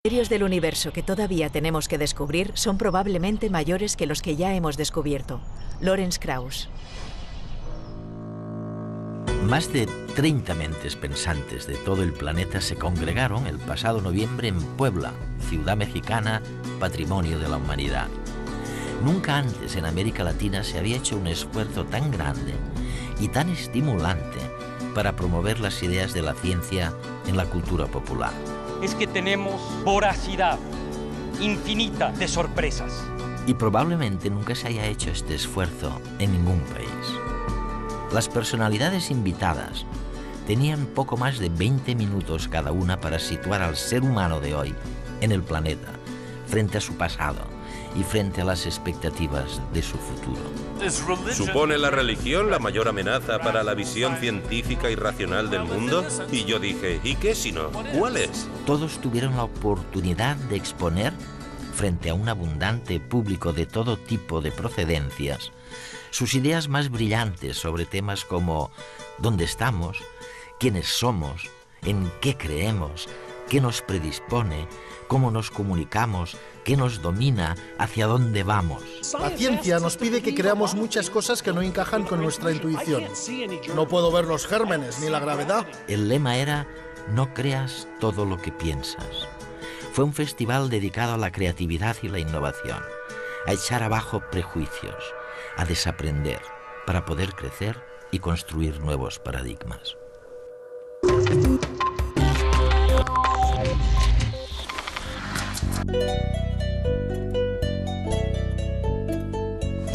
Misterios del universo que todavía tenemos que descubrir son probablemente mayores que los que ya hemos descubierto. Lawrence Krauss. Más de 30 mentes pensantes de todo el planeta se congregaron el pasado noviembre en Puebla, ciudad mexicana, patrimonio de la humanidad. Nunca antes en América Latina se había hecho un esfuerzo tan grande y tan estimulante para promover las ideas de la ciencia en la cultura popular. Es que tenemos voracidad infinita de sorpresas. Y probablemente nunca se haya hecho este esfuerzo en ningún país. Las personalidades invitadas tenían poco más de 20 minutos cada una para situar al ser humano de hoy en el planeta, frente a su pasado y frente a las expectativas de su futuro. ¿Supone la religión la mayor amenaza para la visión científica y racional del mundo? Y yo dije, ¿y qué si no? ¿Cuál es? Todos tuvieron la oportunidad de exponer, frente a un abundante público de todo tipo de procedencias, sus ideas más brillantes sobre temas como dónde estamos, quiénes somos, en qué creemos, qué nos predispone, cómo nos comunicamos, qué nos domina, hacia dónde vamos. La ciencia nos pide que creamos muchas cosas que no encajan con nuestra intuición. No puedo ver los gérmenes ni la gravedad. El lema era, no creas todo lo que piensas. Fue un festival dedicado a la creatividad y la innovación, a echar abajo prejuicios, a desaprender, para poder crecer y construir nuevos paradigmas.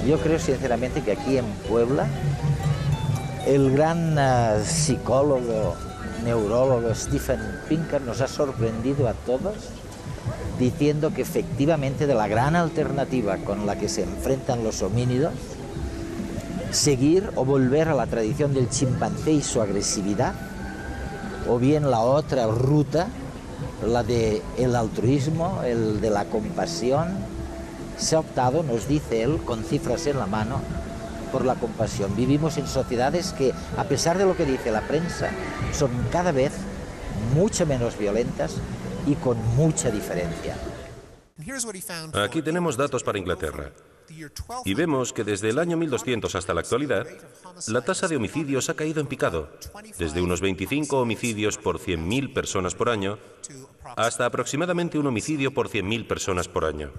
Yo creo sinceramente que aquí en Puebla el gran psicólogo, neurólogo Steven Pinker nos ha sorprendido a todos diciendo que efectivamente de la gran alternativa con la que se enfrentan los homínidos, seguir o volver a la tradición del chimpancé y su agresividad, o bien la otra ruta, la del altruismo, el de la compasión, se ha optado, nos dice él, con cifras en la mano, por la compasión. Vivimos en sociedades que, a pesar de lo que dice la prensa, son cada vez mucho menos violentas y con mucha diferencia. Aquí tenemos datos para Inglaterra. Y vemos que desde el año 1200 hasta la actualidad, la tasa de homicidios ha caído en picado, desde unos 25 homicidios por 100.000 personas por año hasta aproximadamente un homicidio por 100.000 personas por año.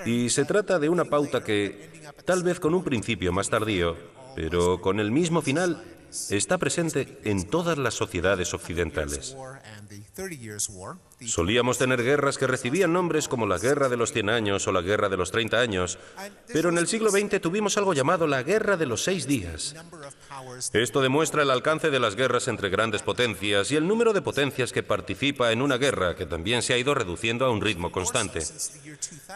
Y se trata de una pauta que, tal vez con un principio más tardío, pero con el mismo final, está presente en todas las sociedades occidentales. Solíamos tener guerras que recibían nombres como la Guerra de los 100 años o la Guerra de los 30 años, pero en el siglo XX tuvimos algo llamado la Guerra de los 6 días. Esto demuestra el alcance de las guerras entre grandes potencias y el número de potencias que participa en una guerra, que también se ha ido reduciendo a un ritmo constante.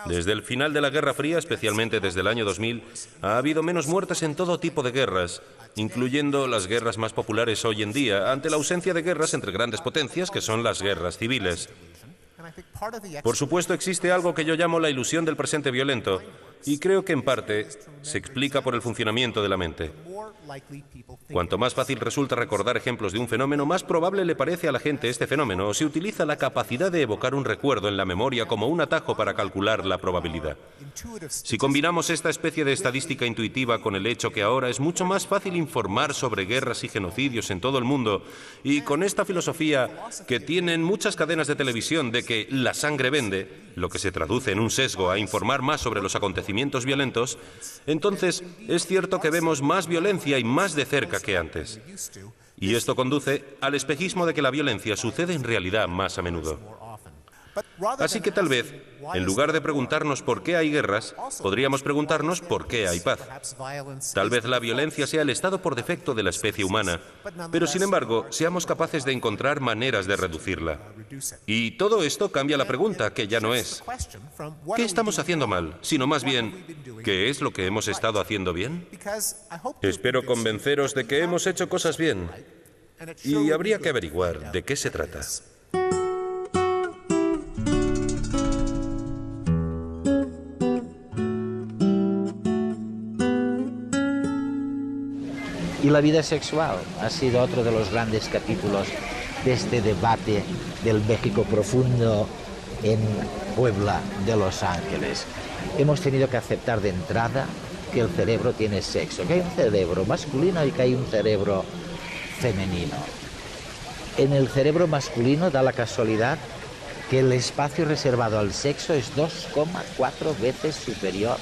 Desde el final de la Guerra Fría, especialmente desde el año 2000, ha habido menos muertes en todo tipo de guerras, incluyendo las guerras más populares hoy en día, ante la ausencia de guerras entre grandes potencias, que son las guerras civiles. Por supuesto, existe algo que yo llamo la ilusión del presente violento, y creo que en parte se explica por el funcionamiento de la mente. Cuanto más fácil resulta recordar ejemplos de un fenómeno, más probable le parece a la gente este fenómeno, o se utiliza la capacidad de evocar un recuerdo en la memoria como un atajo para calcular la probabilidad. Si combinamos esta especie de estadística intuitiva con el hecho que ahora es mucho más fácil informar sobre guerras y genocidios en todo el mundo, y con esta filosofía que tienen muchas cadenas de televisión de que la sangre vende, lo que se traduce en un sesgo a informar más sobre los acontecimientos violentos, entonces es cierto que vemos más violencia y más de cerca que antes. Y esto conduce al espejismo de que la violencia sucede en realidad más a menudo. Así que tal vez, en lugar de preguntarnos por qué hay guerras, podríamos preguntarnos por qué hay paz. Tal vez la violencia sea el estado por defecto de la especie humana, pero sin embargo, seamos capaces de encontrar maneras de reducirla. Y todo esto cambia la pregunta, que ya no es ¿qué estamos haciendo mal?, sino más bien ¿qué es lo que hemos estado haciendo bien? Espero convenceros de que hemos hecho cosas bien, y habría que averiguar de qué se trata. Y la vida sexual ha sido otro de los grandes capítulos de este debate del México profundo en Puebla de Los Ángeles. Hemos tenido que aceptar de entrada que el cerebro tiene sexo, que hay un cerebro masculino y que hay un cerebro femenino. En el cerebro masculino da la casualidad que el espacio reservado al sexo es 2,4 veces superior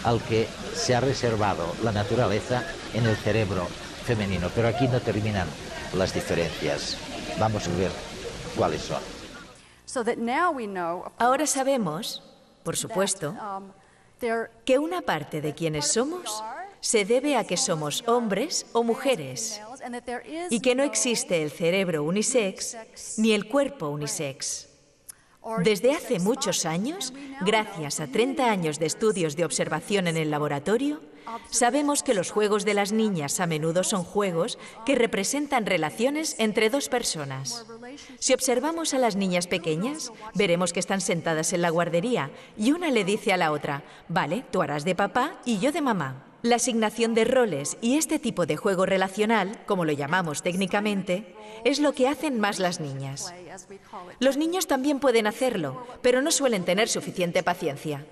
al que se ha reservado la naturaleza en el cerebro femenino. Pero aquí no terminan las diferencias. Vamos a ver cuáles son. Ahora sabemos, por supuesto, que una parte de quienes somos se debe a que somos hombres o mujeres y que no existe el cerebro unisex ni el cuerpo unisex. Desde hace muchos años, gracias a 30 años de estudios de observación en el laboratorio, sabemos que los juegos de las niñas a menudo son juegos que representan relaciones entre dos personas. Si observamos a las niñas pequeñas, veremos que están sentadas en la guardería y una le dice a la otra, vale, tú harás de papá y yo de mamá. La asignación de roles y este tipo de juego relacional, como lo llamamos técnicamente, es lo que hacen más las niñas. Los niños también pueden hacerlo, pero no suelen tener suficiente paciencia.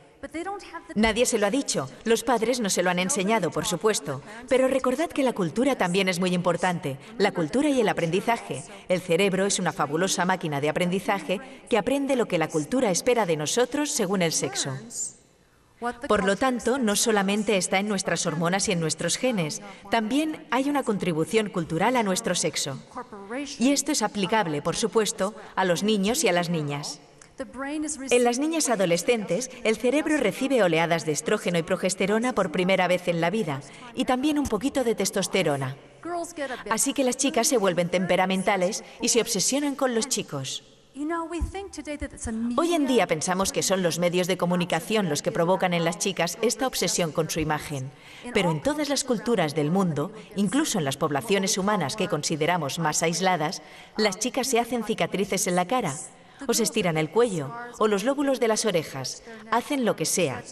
Nadie se lo ha dicho, los padres no se lo han enseñado, por supuesto, pero recordad que la cultura también es muy importante, la cultura y el aprendizaje. El cerebro es una fabulosa máquina de aprendizaje que aprende lo que la cultura espera de nosotros según el sexo. Por lo tanto, no solamente está en nuestras hormonas y en nuestros genes, también hay una contribución cultural a nuestro sexo. Y esto es aplicable, por supuesto, a los niños y a las niñas. En las niñas adolescentes, el cerebro recibe oleadas de estrógeno y progesterona por primera vez en la vida, y también un poquito de testosterona. Así que las chicas se vuelven temperamentales y se obsesionan con los chicos. Hoy en día pensamos que son los medios de comunicación los que provocan en las chicas esta obsesión con su imagen. Pero en todas las culturas del mundo, incluso en las poblaciones humanas que consideramos más aisladas, las chicas se hacen cicatrices en la cara, o se estiran el cuello, o los lóbulos de las orejas, hacen lo que sea.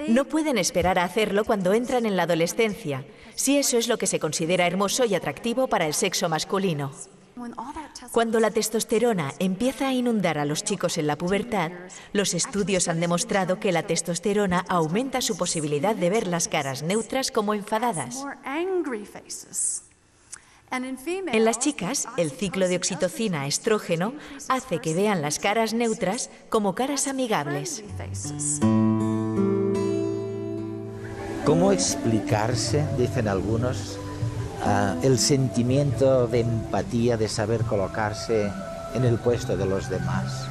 No pueden esperar a hacerlo cuando entran en la adolescencia, si eso es lo que se considera hermoso y atractivo para el sexo masculino. Cuando la testosterona empieza a inundar a los chicos en la pubertad, los estudios han demostrado que la testosterona aumenta su posibilidad de ver las caras neutras como enfadadas. En las chicas, el ciclo de oxitocina-estrógeno hace que vean las caras neutras como caras amigables. ¿Cómo explicarse, dicen algunos, el sentimiento de empatía, de saber colocarse en el puesto de los demás?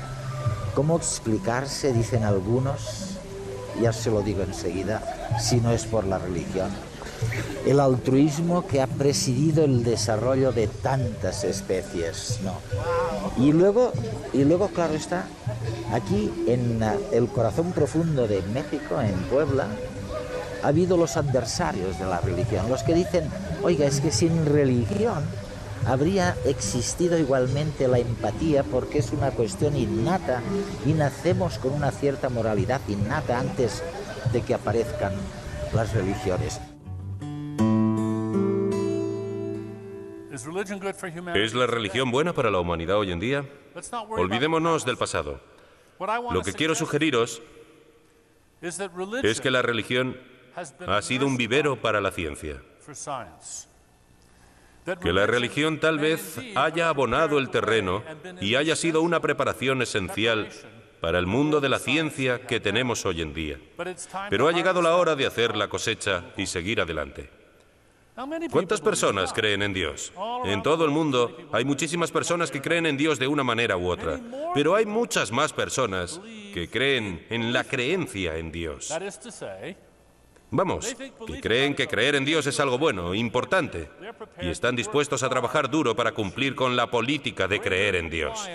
¿Cómo explicarse, dicen algunos, ya se lo digo enseguida, si no es por la religión, el altruismo que ha presidido el desarrollo de tantas especies, ¿no? Y luego, claro está, aquí en el corazón profundo de México, en Puebla, ha habido los adversarios de la religión, los que dicen, oiga, es que sin religión habría existido igualmente la empatía porque es una cuestión innata y nacemos con una cierta moralidad innata antes de que aparezcan las religiones. ¿Es la religión buena para la humanidad hoy en día? Olvidémonos del pasado. Lo que quiero sugeriros es que la religión ha sido un vivero para la ciencia. Que la religión tal vez haya abonado el terreno y haya sido una preparación esencial para el mundo de la ciencia que tenemos hoy en día. Pero ha llegado la hora de hacer la cosecha y seguir adelante. ¿Cuántas personas creen en Dios? En todo el mundo hay muchísimas personas que creen en Dios de una manera u otra, pero hay muchas más personas que creen en la creencia en Dios. Vamos, que creen que creer en Dios es algo bueno, importante, y están dispuestos a trabajar duro para cumplir con la política de creer en Dios.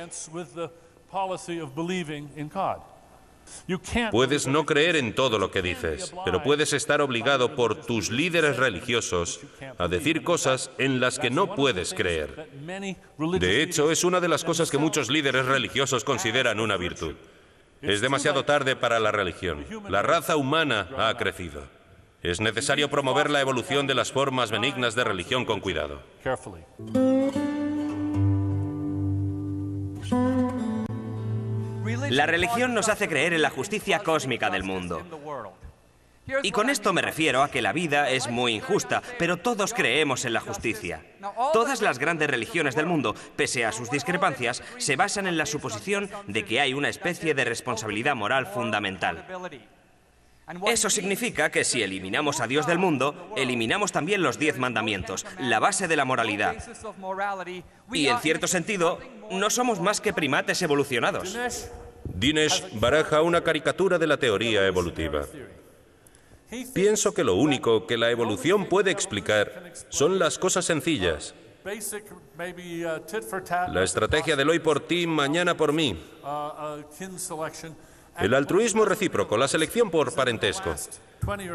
Puedes no creer en todo lo que dices, pero puedes estar obligado por tus líderes religiosos a decir cosas en las que no puedes creer. De hecho, es una de las cosas que muchos líderes religiosos consideran una virtud. Es demasiado tarde para la religión. La raza humana ha crecido. Es necesario promover la evolución de las formas benignas de religión con cuidado. La religión nos hace creer en la justicia cósmica del mundo. Y con esto me refiero a que la vida es muy injusta, pero todos creemos en la justicia. Todas las grandes religiones del mundo, pese a sus discrepancias, se basan en la suposición de que hay una especie de responsabilidad moral fundamental. Eso significa que si eliminamos a Dios del mundo, eliminamos también los 10 mandamientos, la base de la moralidad. Y en cierto sentido, no somos más que primates evolucionados. Dinesh baraja una caricatura de la teoría evolutiva. Pienso que lo único que la evolución puede explicar son las cosas sencillas. La estrategia del hoy por ti, mañana por mí. El altruismo recíproco, la selección por parentesco.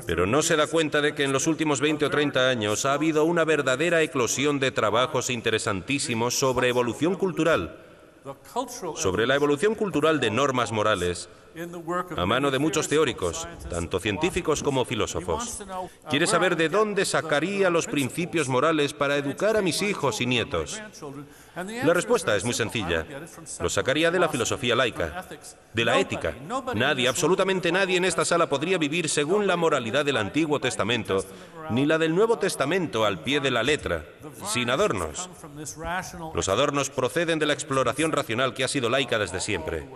Pero no se da cuenta de que en los últimos 20 o 30 años ha habido una verdadera eclosión de trabajos interesantísimos sobre evolución cultural, sobre la evolución cultural de normas morales, a mano de muchos teóricos, tanto científicos como filósofos. Quiere saber de dónde sacaría los principios morales para educar a mis hijos y nietos. La respuesta es muy sencilla. Los sacaría de la filosofía laica, de la ética. Nadie, absolutamente nadie en esta sala podría vivir según la moralidad del Antiguo Testamento, ni la del Nuevo Testamento al pie de la letra, sin adornos. Los adornos proceden de la exploración racional que ha sido laica desde siempre.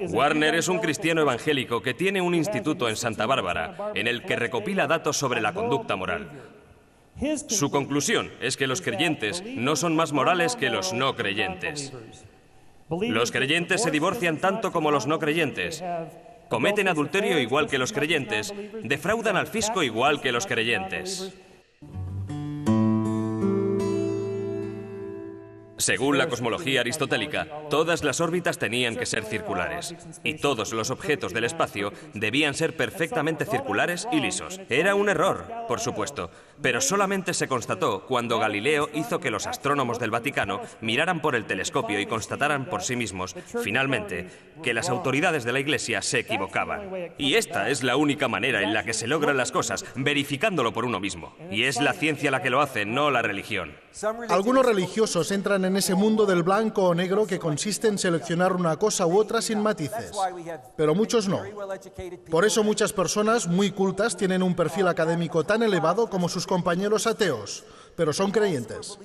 Warner es un cristiano evangélico que tiene un instituto en Santa Bárbara en el que recopila datos sobre la conducta moral. Su conclusión es que los creyentes no son más morales que los no creyentes. Los creyentes se divorcian tanto como los no creyentes, cometen adulterio igual que los creyentes, defraudan al fisco igual que los creyentes. Según la cosmología aristotélica, todas las órbitas tenían que ser circulares, y todos los objetos del espacio debían ser perfectamente circulares y lisos. Era un error, por supuesto, pero solamente se constató cuando Galileo hizo que los astrónomos del Vaticano miraran por el telescopio y constataran por sí mismos, finalmente, que las autoridades de la Iglesia se equivocaban. Y esta es la única manera en la que se logran las cosas, verificándolo por uno mismo. Y es la ciencia la que lo hace, no la religión. Algunos religiosos entran en ese mundo del blanco o negro que consiste en seleccionar una cosa u otra sin matices, pero muchos no. Por eso muchas personas muy cultas tienen un perfil académico tan elevado como sus compañeros ateos, pero son creyentes.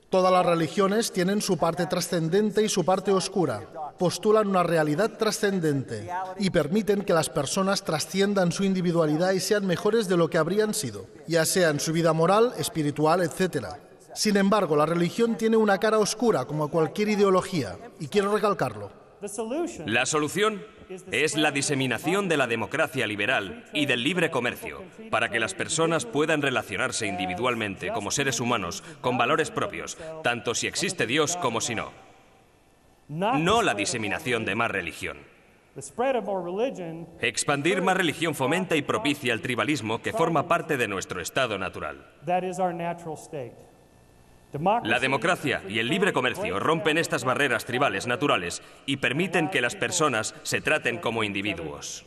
Todas las religiones tienen su parte trascendente y su parte oscura. Postulan una realidad trascendente y permiten que las personas trasciendan su individualidad y sean mejores de lo que habrían sido, ya sea en su vida moral, espiritual, etc. Sin embargo, la religión tiene una cara oscura, como cualquier ideología, y quiero recalcarlo. La solución es la diseminación de la democracia liberal y del libre comercio, para que las personas puedan relacionarse individualmente como seres humanos con valores propios, tanto si existe Dios como si no. No la diseminación de más religión. Expandir más religión fomenta y propicia el tribalismo que forma parte de nuestro estado natural. La democracia y el libre comercio rompen estas barreras tribales naturales y permiten que las personas se traten como individuos.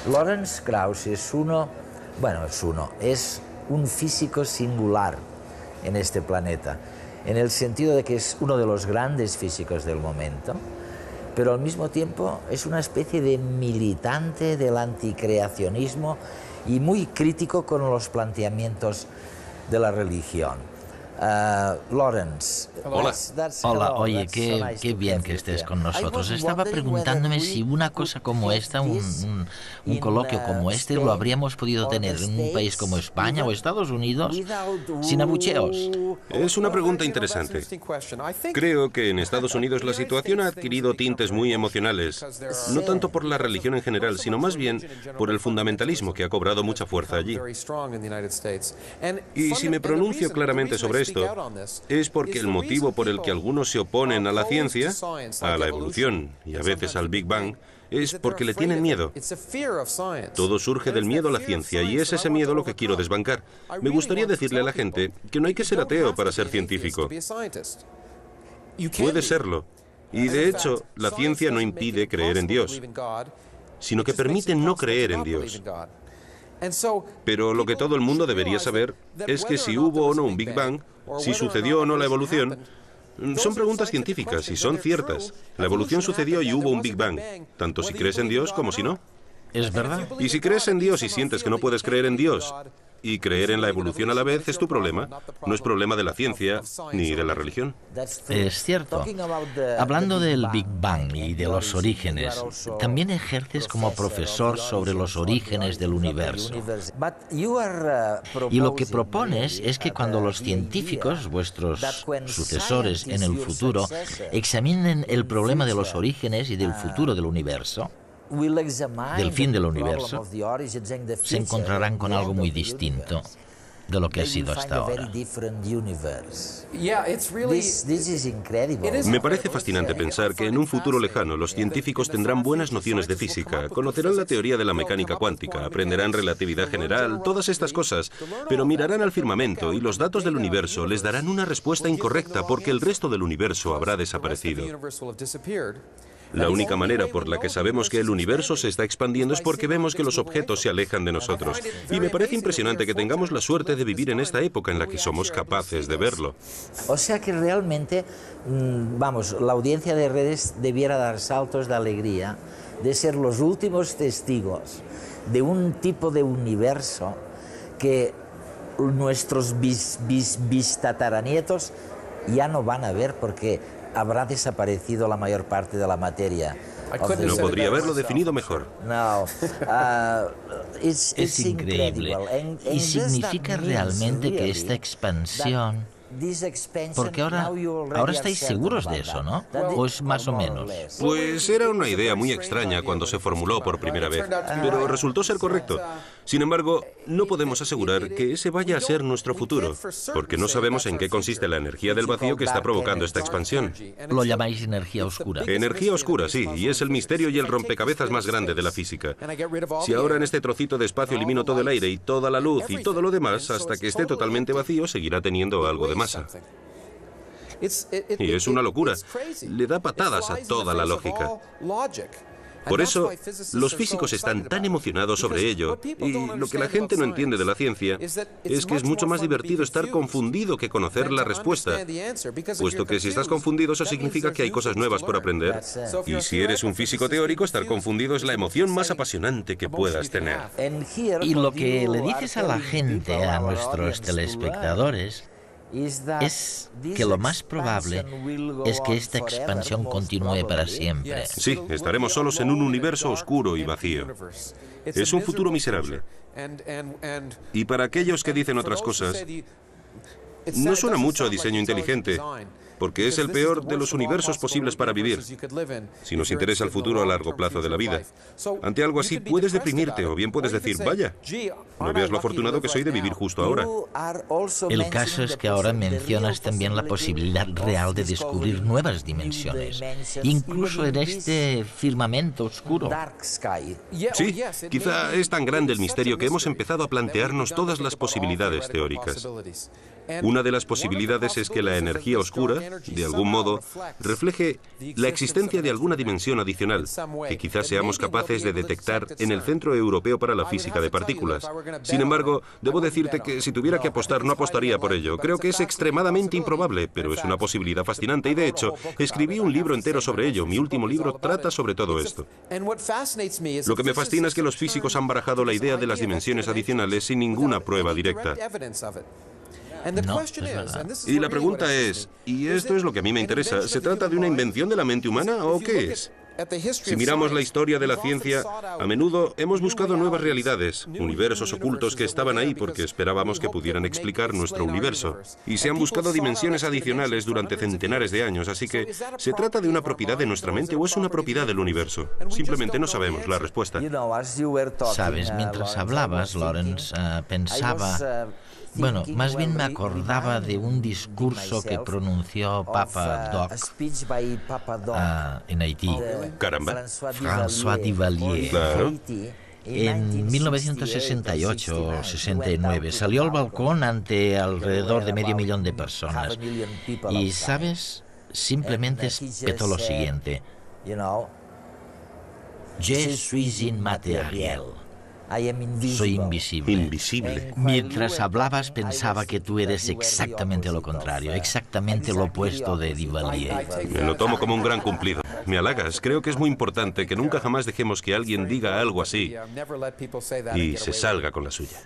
Lawrence Krauss es un físico singular en este planeta, en el sentido de que es uno de los grandes físicos del momento, pero al mismo tiempo es una especie de militante del anticreacionismo y muy crítico con los planteamientos de la religión. Lawrence. Hola, oye, qué bien que estés con nosotros. Estaba preguntándome si una cosa como esta, un coloquio como este, lo habríamos podido tener en un país como España o Estados Unidos sin abucheos. Es una pregunta interesante. Creo que en Estados Unidos la situación ha adquirido tintes muy emocionales, no tanto por la religión en general, sino más bien por el fundamentalismo que ha cobrado mucha fuerza allí. Y si me pronuncio claramente sobre esto, es porque el motivo por el que algunos se oponen a la ciencia, a la evolución y a veces al Big Bang, es porque le tienen miedo. Todo surge del miedo a la ciencia y es ese miedo lo que quiero desbancar. Me gustaría decirle a la gente que no hay que ser ateo para ser científico. Puede serlo. Y de hecho, la ciencia no impide creer en Dios, sino que permite no creer en Dios. Pero lo que todo el mundo debería saber es que si hubo o no un Big Bang, si sucedió o no la evolución, Son preguntas científicas y son ciertas. La evolución sucedió y hubo un Big Bang, tanto si crees en Dios como si no. ¿Es verdad? Y si crees en Dios y sientes que no puedes creer en Dios y creer en la evolución a la vez, es tu problema. No es problema de la ciencia ni de la religión. Es cierto. Hablando del Big Bang y de los orígenes, también ejerces como profesor sobre los orígenes del universo. Y lo que propones es que cuando los científicos, vuestros sucesores en el futuro, examinen el problema de los orígenes y del futuro del universo, del fin del universo, se encontrarán con algo muy distinto de lo que ha sido hasta ahora. Me parece fascinante pensar que en un futuro lejano los científicos tendrán buenas nociones de física, conocerán la teoría de la mecánica cuántica, aprenderán relatividad general, todas estas cosas, pero mirarán al firmamento y los datos del universo les darán una respuesta incorrecta porque el resto del universo habrá desaparecido. La única manera por la que sabemos que el universo se está expandiendo es porque vemos que los objetos se alejan de nosotros. Y me parece impresionante que tengamos la suerte de vivir en esta época en la que somos capaces de verlo. O sea que realmente, vamos, la audiencia de redes debiera dar saltos de alegría de ser los últimos testigos de un tipo de universo que nuestros bistataranietos ya no van a ver porque habrá desaparecido la mayor parte de la materia. No podría haberlo definido mejor. No, es increíble. Y significa realmente que esta expansión... Porque ahora estáis seguros de eso, ¿no? ¿O es más o menos? Pues era una idea muy extraña cuando se formuló por primera vez, pero resultó ser correcto. Sin embargo, no podemos asegurar que ese vaya a ser nuestro futuro, porque no sabemos en qué consiste la energía del vacío que está provocando esta expansión. Lo llamáis energía oscura. Energía oscura, sí, y es el misterio y el rompecabezas más grande de la física. Si ahora en este trocito de espacio elimino todo el aire y toda la luz y todo lo demás, hasta que esté totalmente vacío, seguirá teniendo algo de masa. Y es una locura. Le da patadas a toda la lógica. Por eso, los físicos están tan emocionados sobre ello, y lo que la gente no entiende de la ciencia es que es mucho más divertido estar confundido que conocer la respuesta, puesto que si estás confundido eso significa que hay cosas nuevas por aprender, y si eres un físico teórico, estar confundido es la emoción más apasionante que puedas tener. Y lo que le dices a la gente, a nuestros telespectadores, es que lo más probable es que esta expansión continúe para siempre. Sí, estaremos solos en un universo oscuro y vacío. Es un futuro miserable. Y para aquellos que dicen otras cosas, no suena mucho a diseño inteligente, porque es el peor de los universos posibles para vivir, si nos interesa el futuro a largo plazo de la vida. Ante algo así puedes deprimirte o bien puedes decir, vaya, no veas lo afortunado que soy de vivir justo ahora. El caso es que ahora mencionas también la posibilidad real de descubrir nuevas dimensiones, incluso en este firmamento oscuro. Sí, quizá es tan grande el misterio que hemos empezado a plantearnos todas las posibilidades teóricas. Una de las posibilidades es que la energía oscura, de algún modo, refleje la existencia de alguna dimensión adicional, que quizás seamos capaces de detectar en el Centro Europeo para la Física de Partículas. Sin embargo, debo decirte que si tuviera que apostar, no apostaría por ello. Creo que es extremadamente improbable, pero es una posibilidad fascinante y, de hecho, escribí un libro entero sobre ello. Mi último libro trata sobre todo esto. Lo que me fascina es que los físicos han barajado la idea de las dimensiones adicionales sin ninguna prueba directa. No, es verdad. Y la pregunta es, y esto es lo que a mí me interesa, ¿se trata de una invención de la mente humana o qué es? Si miramos la historia de la ciencia, a menudo hemos buscado nuevas realidades, universos ocultos que estaban ahí porque esperábamos que pudieran explicar nuestro universo. Y se han buscado dimensiones adicionales durante centenares de años, así que ¿se trata de una propiedad de nuestra mente o es una propiedad del universo? Simplemente no sabemos la respuesta. Sabes, mientras hablabas, Lawrence, pensaba... Bueno, más bien me acordaba de un discurso que pronunció Papa Doc en Haití. Caramba. François Duvalier. Claro. En 1968 o 69 salió al balcón ante alrededor de 500.000 de personas. Y, ¿sabes? Simplemente espetó lo siguiente. Je suis immatériel. Soy invisible. Invisible. Mientras hablabas pensaba que tú eres exactamente lo contrario, exactamente lo opuesto de Duvalier. Me lo tomo como un gran cumplido. Me halagas. Creo que es muy importante que nunca jamás dejemos que alguien diga algo así y se salga con la suya.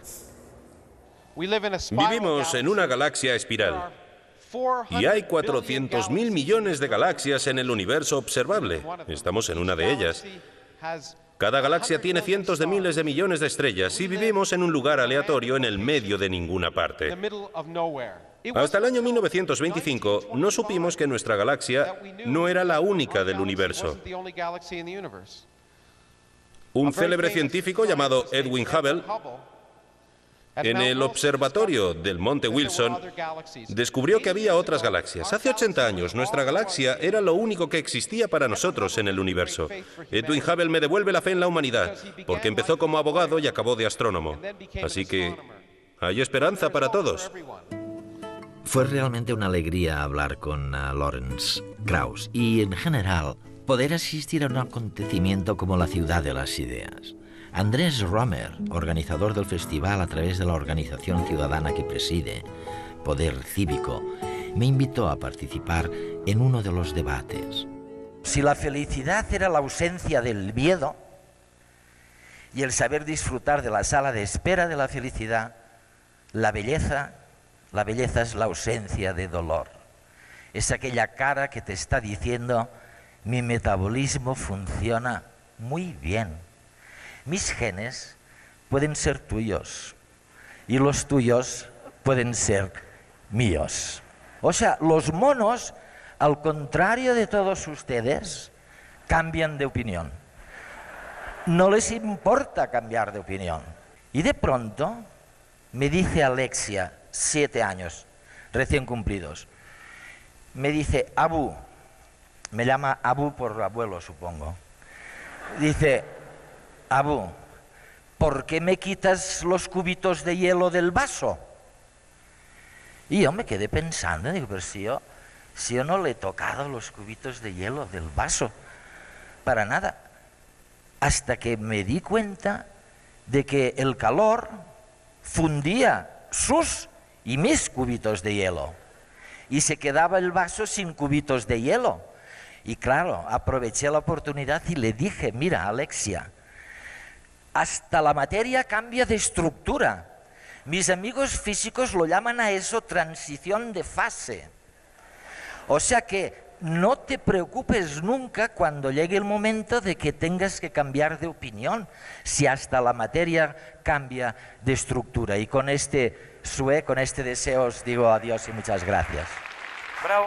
Vivimos en una galaxia espiral y hay 400.000 millones de galaxias en el universo observable. Estamos en una de ellas. Cada galaxia tiene cientos de miles de millones de estrellas y vivimos en un lugar aleatorio en el medio de ninguna parte. Hasta el año 1925 no supimos que nuestra galaxia no era la única del universo. Un célebre científico llamado Edwin Hubble, en el observatorio del Monte Wilson, descubrió que había otras galaxias. Hace 80 años, nuestra galaxia era lo único que existía para nosotros en el universo. Edwin Hubble me devuelve la fe en la humanidad, porque empezó como abogado y acabó de astrónomo. Así que hay esperanza para todos. Fue realmente una alegría hablar con Lawrence Krauss y, en general, poder asistir a un acontecimiento como la Ciudad de las Ideas. Andrés Romer, organizador del festival a través de la organización ciudadana que preside, Poder Cívico, me invitó a participar en uno de los debates. Si la felicidad era la ausencia del miedo y el saber disfrutar de la sala de espera de la felicidad, la belleza es la ausencia de dolor. Es aquella cara que te está diciendo: mi metabolismo funciona muy bien. Mis genes pueden ser tuyos y los tuyos pueden ser míos. O sea, los monos, al contrario de todos ustedes, cambian de opinión. No les importa cambiar de opinión. Y de pronto me dice Alexia, 7 años, recién cumplidos, me dice: Abu, me llama Abu por abuelo, supongo. Dice: Abu, ¿por qué me quitas los cubitos de hielo del vaso? Y yo me quedé pensando, digo, pero si yo no le he tocado los cubitos de hielo del vaso, para nada. Hasta que me di cuenta de que el calor fundía sus y mis cubitos de hielo. Y se quedaba el vaso sin cubitos de hielo. Y claro, aproveché la oportunidad y le dije: mira, Alexia, hasta la materia cambia de estructura. Mis amigos físicos lo llaman a eso transición de fase. O sea que no te preocupes nunca cuando llegue el momento de que tengas que cambiar de opinión, si hasta la materia cambia de estructura. Y con este con este deseo os digo adiós y muchas gracias. Bravo.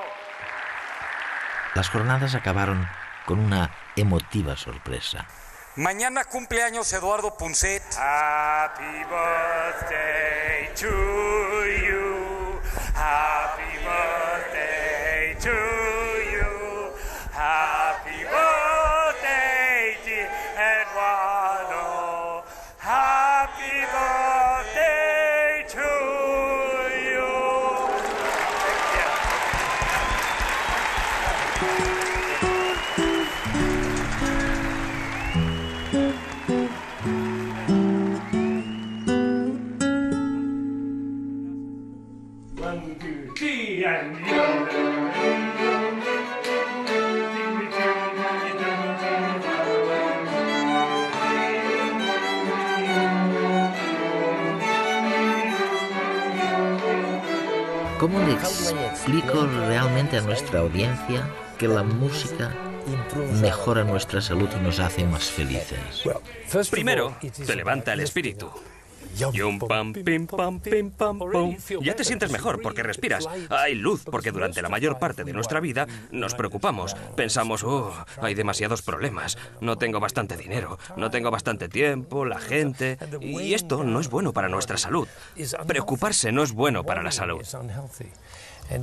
Las jornadas acabaron con una emotiva sorpresa. Mañana cumpleaños Eduardo Punset. Happy birthday to you. Happy birthday to you. Happy birthday, dear Eduardo. Happy birthday to you. ¿Cómo le explico realmente a nuestra audiencia que la música mejora nuestra salud y nos hace más felices? Primero, te levanta el espíritu. Yum, pam, pim, pam, pim, pam, pum. Ya te sientes mejor porque respiras. Hay luz porque durante la mayor parte de nuestra vida nos preocupamos. Pensamos: hay demasiados problemas. No tengo bastante dinero, no tengo bastante tiempo, la gente. Y esto no es bueno para nuestra salud. Preocuparse no es bueno para la salud.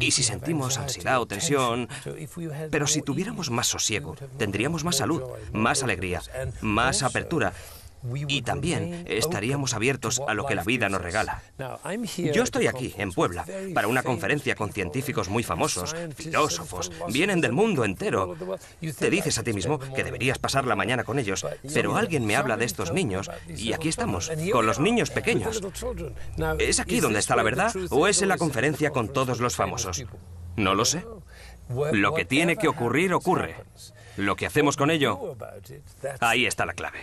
Y si sentimos ansiedad o tensión, pero si tuviéramos más sosiego, tendríamos más salud, más alegría, más apertura. Y también estaríamos abiertos a lo que la vida nos regala. Yo estoy aquí, en Puebla, para una conferencia con científicos muy famosos, filósofos, vienen del mundo entero. Te dices a ti mismo que deberías pasar la mañana con ellos, pero alguien me habla de estos niños y aquí estamos, con los niños pequeños. ¿Es aquí donde está la verdad o es en la conferencia con todos los famosos? No lo sé. Lo que tiene que ocurrir, ocurre. Lo que hacemos con ello, ahí está la clave.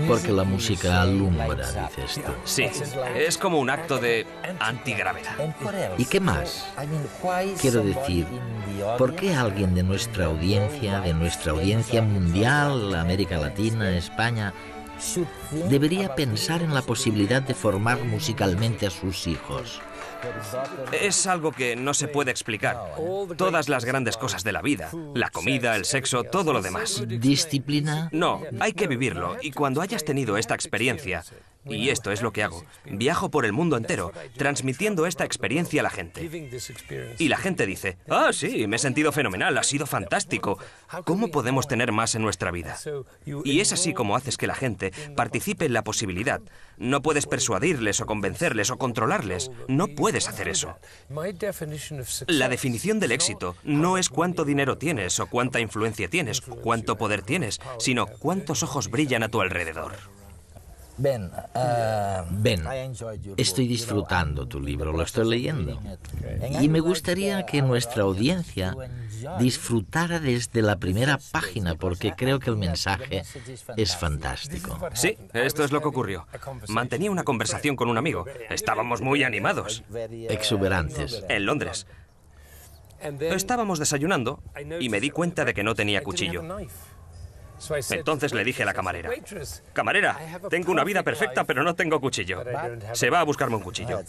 Porque la música alumbra, dices tú. Sí, es como un acto de antigravedad. ¿Y qué más? Quiero decir, ¿por qué alguien de nuestra audiencia mundial, América Latina, España, debería pensar en la posibilidad de formar musicalmente a sus hijos? Es algo que no se puede explicar. Todas las grandes cosas de la vida, la comida, el sexo, todo lo demás. ¿Disciplina? No, hay que vivirlo. Y cuando hayas tenido esta experiencia, y esto es lo que hago, viajo por el mundo entero, transmitiendo esta experiencia a la gente. Y la gente dice, ah, sí, me he sentido fenomenal, ha sido fantástico. ¿Cómo podemos tener más en nuestra vida? Y es así como haces que la gente participe en la posibilidad. No puedes persuadirles o convencerles o controlarles. No puedes hacer eso. La definición del éxito no es cuánto dinero tienes o cuánta influencia tienes, cuánto poder tienes, sino cuántos ojos brillan a tu alrededor. Ben, estoy disfrutando tu libro, lo estoy leyendo. Y me gustaría que nuestra audiencia disfrutara desde la primera página, porque creo que el mensaje es fantástico. Sí, esto es lo que ocurrió. Mantenía una conversación con un amigo. Estábamos muy animados. Exuberantes. En Londres. Estábamos desayunando y me di cuenta de que no tenía cuchillo. Entonces le dije a la camarera, camarera, tengo una vida perfecta, pero no tengo cuchillo. Se va a buscarme un cuchillo.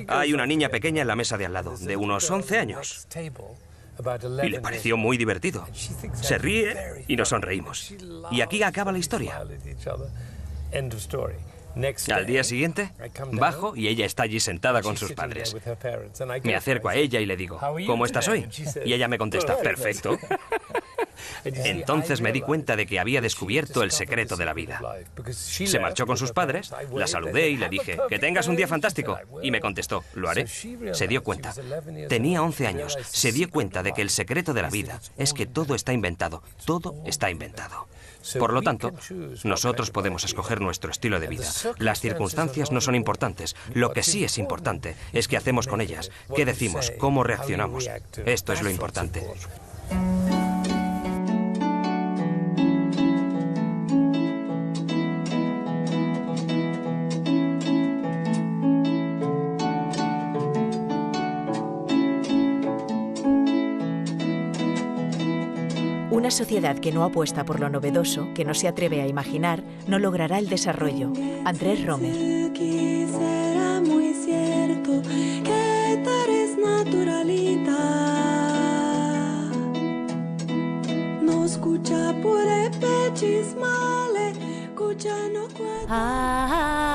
Hay una niña pequeña en la mesa de al lado, de unos 11 años. Y le pareció muy divertido. Se ríe y nos sonreímos. Y aquí acaba la historia. Al día siguiente, bajo y ella está allí sentada con sus padres. Me acerco a ella y le digo, ¿cómo estás hoy? Y ella me contesta, perfecto. Entonces me di cuenta de que había descubierto el secreto de la vida. Se marchó con sus padres, la saludé y le dije, que tengas un día fantástico. Y me contestó, lo haré. Se dio cuenta. Tenía 11 años. Se dio cuenta de que el secreto de la vida es que todo está inventado. Todo está inventado. Por lo tanto, nosotros podemos escoger nuestro estilo de vida. Las circunstancias no son importantes. Lo que sí es importante es qué hacemos con ellas, qué decimos, cómo reaccionamos. Esto es lo importante. Una sociedad que no apuesta por lo novedoso, que no se atreve a imaginar, no logrará el desarrollo. Andrés Romer. Será muy cierto que tú eres naturalita. No escucha por pechismale, escucha no cuenta.